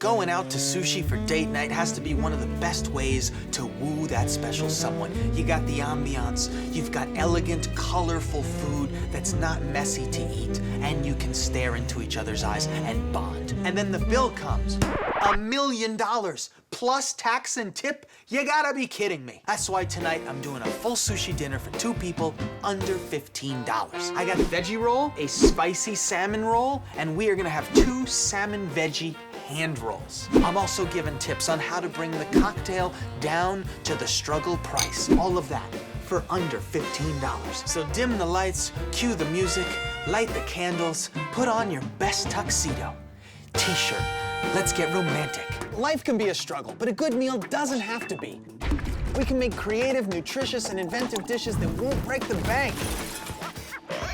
Going out to sushi for date night has to be one of the best ways to woo that special someone. You got the ambiance, you've got elegant, colorful food that's not messy to eat, and you can stare into each other's eyes and bond. And then the bill comes. $1 million plus tax and tip? You gotta be kidding me. That's why tonight I'm doing a full sushi dinner for 2 people under $15. I got a veggie roll, a spicy salmon roll, and we are gonna have 2 salmon veggie hand rolls. I'm also giving tips on how to bring the cocktail down to the struggle price. All of that for under $15. So dim the lights, cue the music, light the candles, put on your best tuxedo. T-shirt, let's get romantic. Life can be a struggle, but a good meal doesn't have to be. We can make creative, nutritious, and inventive dishes that won't break the bank.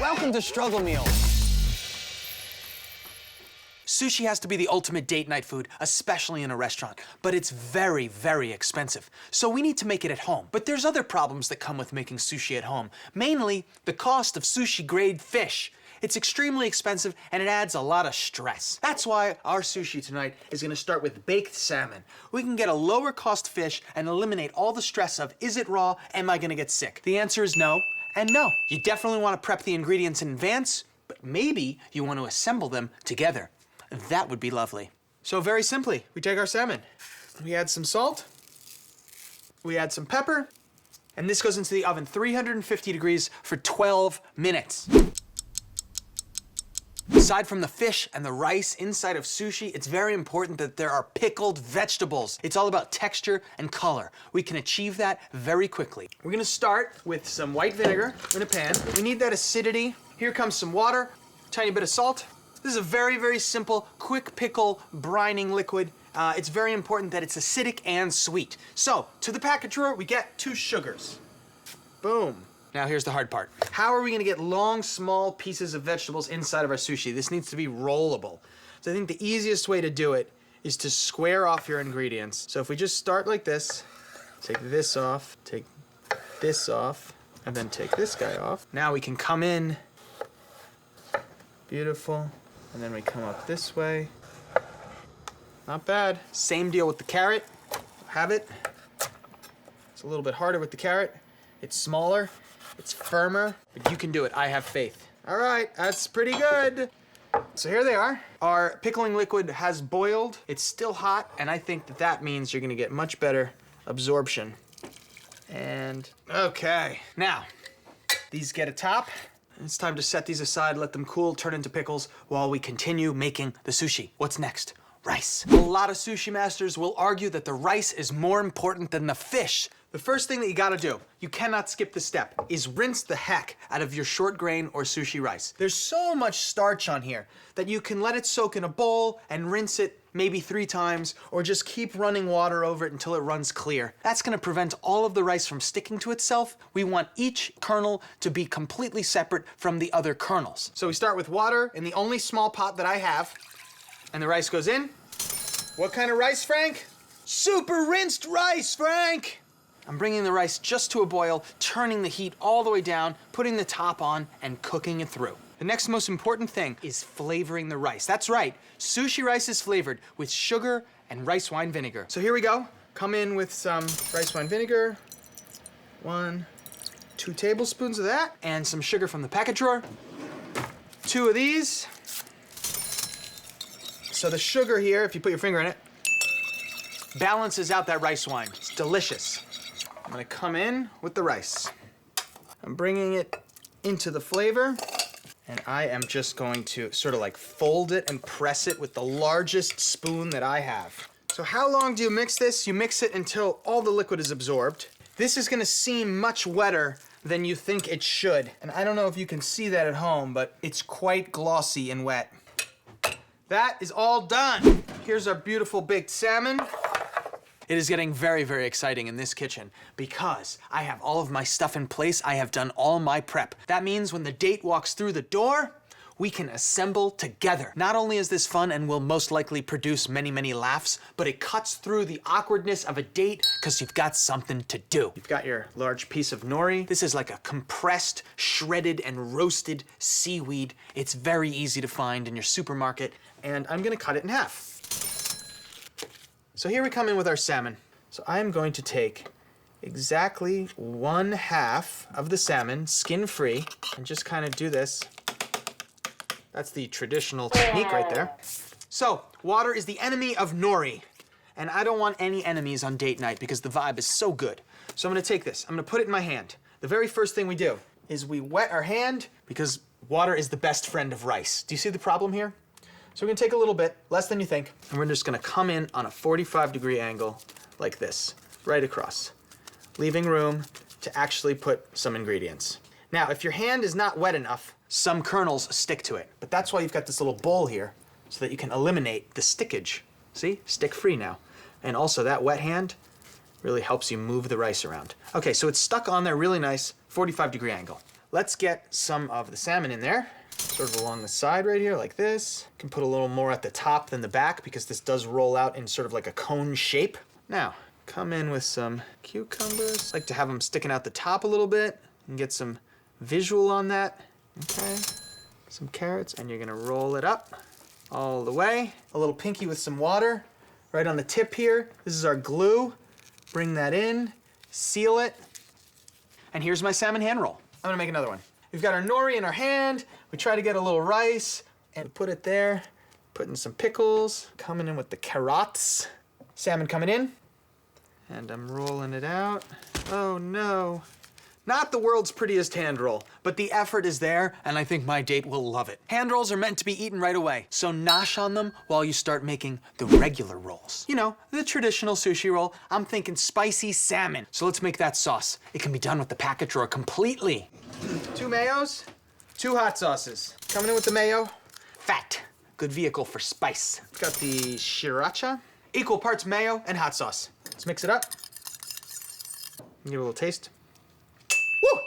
Welcome to Struggle Meals. Sushi has to be the ultimate date night food, especially in a restaurant, but it's very, very expensive. So we need to make it at home. But there's other problems that come with making sushi at home, mainly the cost of sushi-grade fish. It's extremely expensive and it adds a lot of stress. That's why our sushi tonight is gonna start with baked salmon. We can get a lower cost fish and eliminate all the stress of, is it raw, am I gonna get sick? The answer is no and no. You definitely wanna prep the ingredients in advance, but maybe you wanna assemble them together. That would be lovely. So very simply, we take our salmon, we add some salt, we add some pepper, and this goes into the oven 350 degrees for 12 minutes. Aside from the fish and the rice inside of sushi, it's very important that there are pickled vegetables. It's all about texture and color. We can achieve that very quickly. We're gonna start with some white vinegar in a pan. We need that acidity. Here comes some water, tiny bit of salt. This is a very, very simple, quick pickle brining liquid. It's very important that it's acidic and sweet. So, to the packet drawer, we get 2 sugars. Boom. Now here's the hard part. How are we gonna get long, small pieces of vegetables inside of our sushi? This needs to be rollable. So I think the easiest way to do it is to square off your ingredients. So if we just start like this, take this off, take this off, and then take this guy off. Now we can come in, beautiful, and then we come up this way. Not bad. Same deal with the carrot. Have it. It's a little bit harder with the carrot. It's smaller. It's firmer, but you can do it. I have faith. All right, that's pretty good. So here they are. Our pickling liquid has boiled. It's still hot, and I think that that means you're gonna get much better absorption. And okay, now, these get a top. It's time to set these aside, let them cool, turn into pickles while we continue making the sushi. What's next? Rice. A lot of sushi masters will argue that the rice is more important than the fish. The first thing that you gotta do, you cannot skip the step, is rinse the heck out of your short grain or sushi rice. There's so much starch on here that you can let it soak in a bowl and rinse it maybe 3 times, or just keep running water over it until it runs clear. That's gonna prevent all of the rice from sticking to itself. We want each kernel to be completely separate from the other kernels. So we start with water in the only small pot that I have, and the rice goes in. What kind of rice, Frank? Super rinsed rice, Frank! I'm bringing the rice just to a boil, turning the heat all the way down, putting the top on, and cooking it through. The next most important thing is flavoring the rice. That's right, sushi rice is flavored with sugar and rice wine vinegar. So here we go. Come in with some rice wine vinegar. 1, 2 tablespoons of that, and some sugar from the packet drawer. 2 of these. So the sugar here, if you put your finger in it, balances out that rice wine. It's delicious. I'm gonna come in with the rice. I'm bringing it into the flavor, and I am just going to sort of like fold it and press it with the largest spoon that I have. So how long do you mix this? You mix it until all the liquid is absorbed. This is gonna seem much wetter than you think it should. And I don't know if you can see that at home, but it's quite glossy and wet. That is all done. Here's our beautiful baked salmon. It is getting very, very exciting in this kitchen because I have all of my stuff in place. I have done all my prep. That means when the date walks through the door, we can assemble together. Not only is this fun and will most likely produce many, many laughs, but it cuts through the awkwardness of a date because you've got something to do. You've got your large piece of nori. This is like a compressed, shredded, and roasted seaweed. It's very easy to find in your supermarket, and I'm gonna cut it in half. So here we come in with our salmon. So I'm going to take exactly 1/2 of the salmon, skin-free, and just kind of do this. That's the traditional technique right there. So, water is the enemy of nori. And I don't want any enemies on date night because the vibe is so good. So I'm gonna take this, I'm gonna put it in my hand. The very first thing we do is we wet our hand because water is the best friend of rice. Do you see the problem here? So we're gonna take a little bit, less than you think, and we're just gonna come in on a 45-degree angle like this, right across, leaving room to actually put some ingredients. Now, if your hand is not wet enough, some kernels stick to it, but that's why you've got this little bowl here so that you can eliminate the stickage. See, stick free now. And also that wet hand really helps you move the rice around. Okay, so it's stuck on there really nice, 45-degree angle. Let's get some of the salmon in there, sort of along the side right here like this. You can put a little more at the top than the back because this does roll out in sort of like a cone shape. Now, come in with some cucumbers. I like to have them sticking out the top a little bit and get some visual on that. Okay, some carrots, and you're gonna roll it up all the way. A little pinky with some water right on the tip here. This is our glue. Bring that in, seal it. And here's my salmon hand roll. I'm gonna make another one. We've got our nori in our hand. We try to get a little rice and put it there. Putting some pickles, coming in with the carrots. Salmon coming in. And I'm rolling it out. Oh no. Not the world's prettiest hand roll, but the effort is there, and I think my date will love it. Hand rolls are meant to be eaten right away, so nosh on them while you start making the regular rolls. You know, the traditional sushi roll. I'm thinking spicy salmon. So let's make that sauce. It can be done with the packet drawer completely. 2 mayos, 2 hot sauces. Coming in with the mayo. Fat, good vehicle for spice. Got the sriracha. Equal parts mayo and hot sauce. Let's mix it up. Give it a little taste. Woo!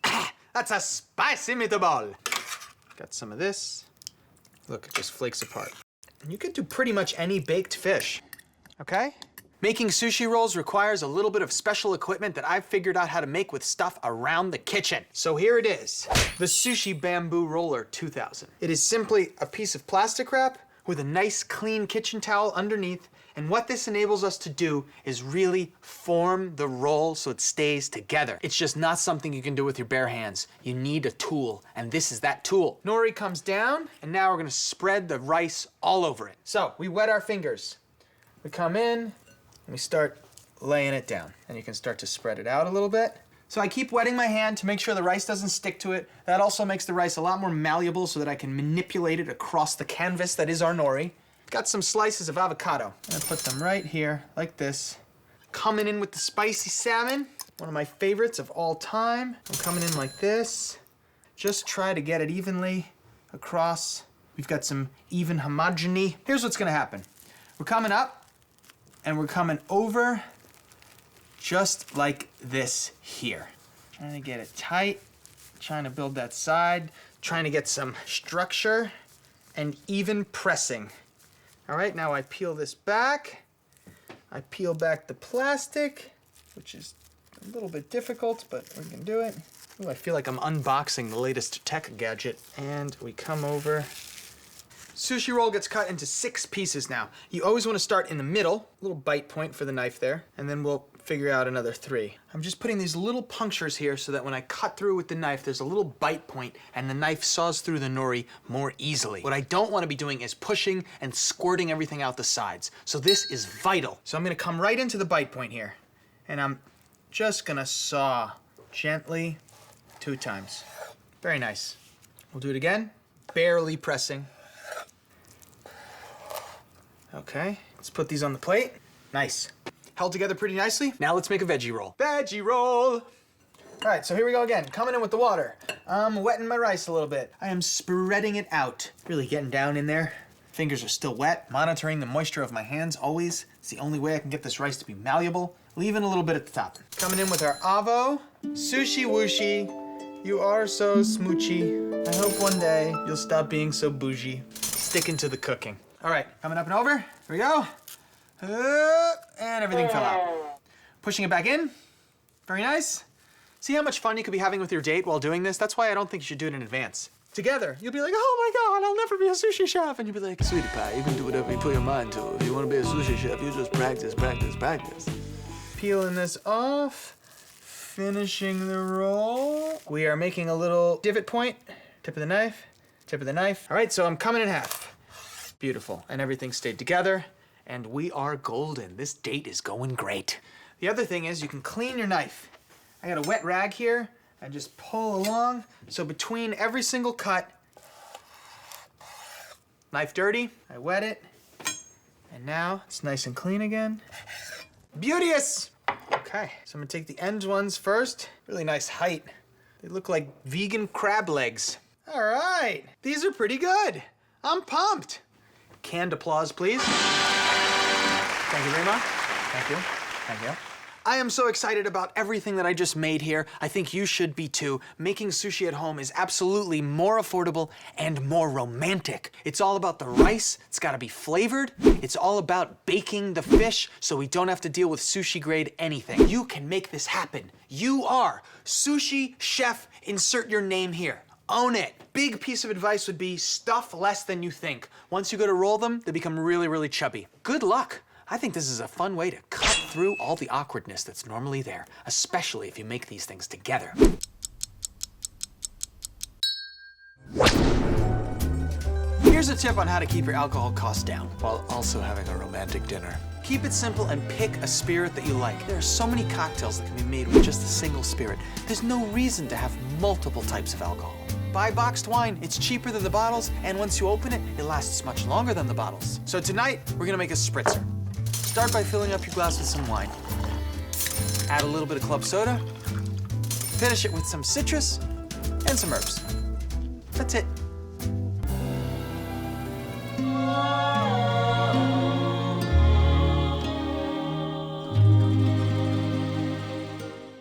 Ah, that's a spicy meatball. Got some of this. Look, it just flakes apart. You could do pretty much any baked fish, okay? Making sushi rolls requires a little bit of special equipment that I've figured out how to make with stuff around the kitchen. So here it is, the Sushi Bamboo Roller 2000. It is simply a piece of plastic wrap with a nice clean kitchen towel underneath. And what this enables us to do is really form the roll so it stays together. It's just not something you can do with your bare hands. You need a tool, and this is that tool. Nori comes down, and now we're gonna spread the rice all over it. So we wet our fingers. We come in, and we start laying it down. And you can start to spread it out a little bit. So I keep wetting my hand to make sure the rice doesn't stick to it. That also makes the rice a lot more malleable so that I can manipulate it across the canvas that is our nori. Got some slices of avocado. I'm gonna put them right here, like this. Coming in with the spicy salmon, one of my favorites of all time. I'm coming in like this. Just try to get it evenly across. We've got some even homogeny. Here's what's gonna happen. We're coming up, and we're coming over just like this here. Trying to get it tight, trying to build that side, trying to get some structure and even pressing. All right, now I peel this back. I peel back the plastic, which is a little bit difficult, but we can do it. Ooh, I feel like I'm unboxing the latest tech gadget. And we come over. Sushi roll gets cut into 6 pieces now. You always want to start in the middle, little bite point for the knife there, and then we'll figure out another 3. I'm just putting these little punctures here so that when I cut through with the knife, there's a little bite point and the knife saws through the nori more easily. What I don't want to be doing is pushing and squirting everything out the sides. So this is vital. So I'm going to come right into the bite point here, and I'm just going to saw gently 2 times. Very nice. We'll do it again, barely pressing. Okay, let's put these on the plate. Nice. Held together pretty nicely. Now let's make a veggie roll. Veggie roll! All right, so here we go again. Coming in with the water. I'm wetting my rice a little bit. I am spreading it out. Really getting down in there. Fingers are still wet. Monitoring the moisture of my hands always. It's the only way I can get this rice to be malleable. Leaving a little bit at the top. Coming in with our avo. Sushi wooshy. You are so smoochy. I hope one day you'll stop being so bougie. Sticking to the cooking. All right, coming up and over. Here we go. And everything fell out. Pushing it back in. Very nice. See how much fun you could be having with your date while doing this? That's why I don't think you should do it in advance. together. You'll be like, oh my God, I'll never be a sushi chef. And you'll be like, sweetie pie, you can do whatever you put your mind to. If you want to be a sushi chef, you just practice, practice, practice. Peeling this off, finishing the roll. We are making a little divot point, tip of the knife, tip of the knife. All right, so I'm coming in half. Beautiful, and everything stayed together, and we are golden. This date is going great. The other thing is you can clean your knife. I got a wet rag here. I just pull along. So between every single cut, knife dirty, I wet it, and now it's nice and clean again. Beauteous! Okay, so I'm gonna take the end ones first. Really nice height. They look like vegan crab legs. All right, these are pretty good. I'm pumped. Canned applause, please. Thank you very much. Thank you. Thank you. I am so excited about everything that I just made here. I think you should be too. Making sushi at home is absolutely more affordable and more romantic. It's all about the rice. It's gotta be flavored. It's all about baking the fish so we don't have to deal with sushi grade anything. You can make this happen. You are sushi chef, insert your name here. Own it. Big piece of advice would be stuff less than you think. Once you go to roll them, they become really, really chubby. Good luck. I think this is a fun way to cut through all the awkwardness that's normally there, especially if you make these things together. Here's a tip on how to keep your alcohol costs down while also having a romantic dinner. Keep it simple and pick a spirit that you like. There are so many cocktails that can be made with just a single spirit. There's no reason to have multiple types of alcohol. Buy boxed wine, it's cheaper than the bottles, and once you open it, it lasts much longer than the bottles. So tonight, we're gonna make a spritzer. Start by filling up your glass with some wine. Add a little bit of club soda. Finish it with some citrus and some herbs. That's it.